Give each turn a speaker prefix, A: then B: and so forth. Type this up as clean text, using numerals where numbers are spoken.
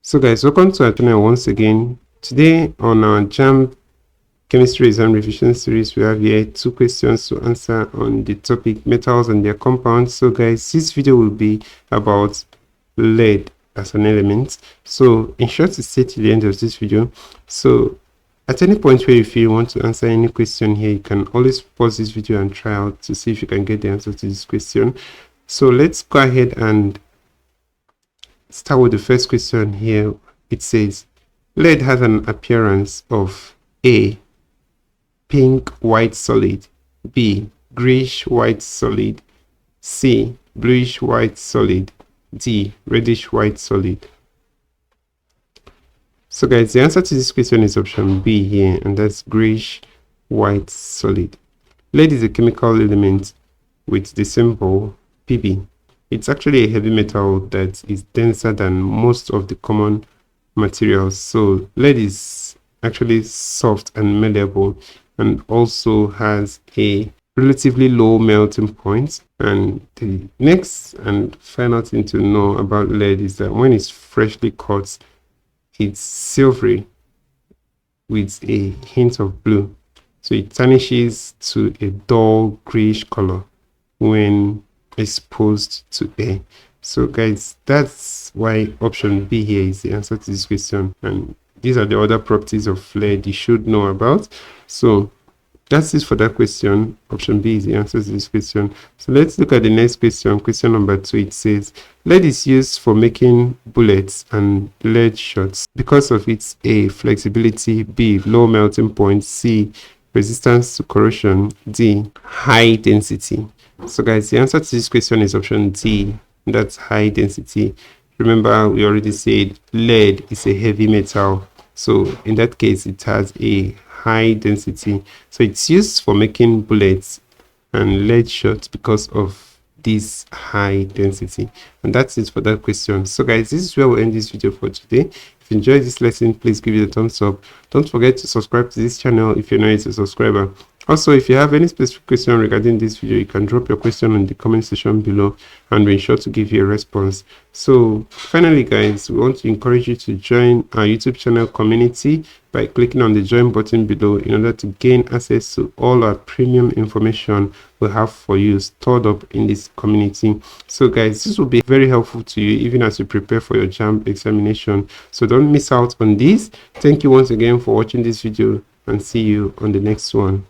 A: So guys, welcome to our channel once again. Today on our JAMB Chemistry exam revision series, we have here 2 questions to answer on the topic metals and their compounds. So guys, this video will be about lead as an element. So in short, to stay till the end of this video. So at any point where you feel you want to answer any question here, you can always pause this video and try out to see if you can get the answer to this question. So let's go ahead and start with the first question here. It says lead has an appearance of A, pink white solid, B, grayish white solid, C, bluish white solid, D, reddish white solid. So guys, the answer to this question is option B here, and that's grayish white solid. Lead is a chemical element with the symbol Pb. It's actually a heavy metal that is denser than most of the common materials. So lead is actually soft and malleable and also has a relatively low melting point. And the next and final thing to know about lead is that when it's freshly cut, it's silvery with a hint of blue. So it tarnishes to a dull grayish color when exposed to air. So guys, that's why option B here is the answer to this question, and these are the other properties of lead you should know about. So that's it for that question. Option B is the answer to this question. So let's look at the next question. Question number 2. It says lead is used for making bullets and lead shots because of its A, flexibility, B, low melting point, C, resistance to corrosion, D, high density. So guys, the answer to this question is option D, that's high density. Remember, we already said lead is a heavy metal, so in that case it has a high density. So it's used for making bullets and lead shots because of this high density. And that's it for that question. So guys, this is where we'll end this video for today. If you enjoyed this lesson, please give it a thumbs up. Don't forget to subscribe to this channel if you're not yet a subscriber. Also, if you have any specific question regarding this video, you can drop your question in the comment section below and we'll ensure to give you a response. So finally guys, we want to encourage you to join our YouTube channel community by clicking on the join button below in order to gain access to all our premium information we have for you stored up in this community. So guys, this will be very helpful to you even as you prepare for your JAMB examination. So don't miss out on this. Thank you once again for watching this video and see you on the next one.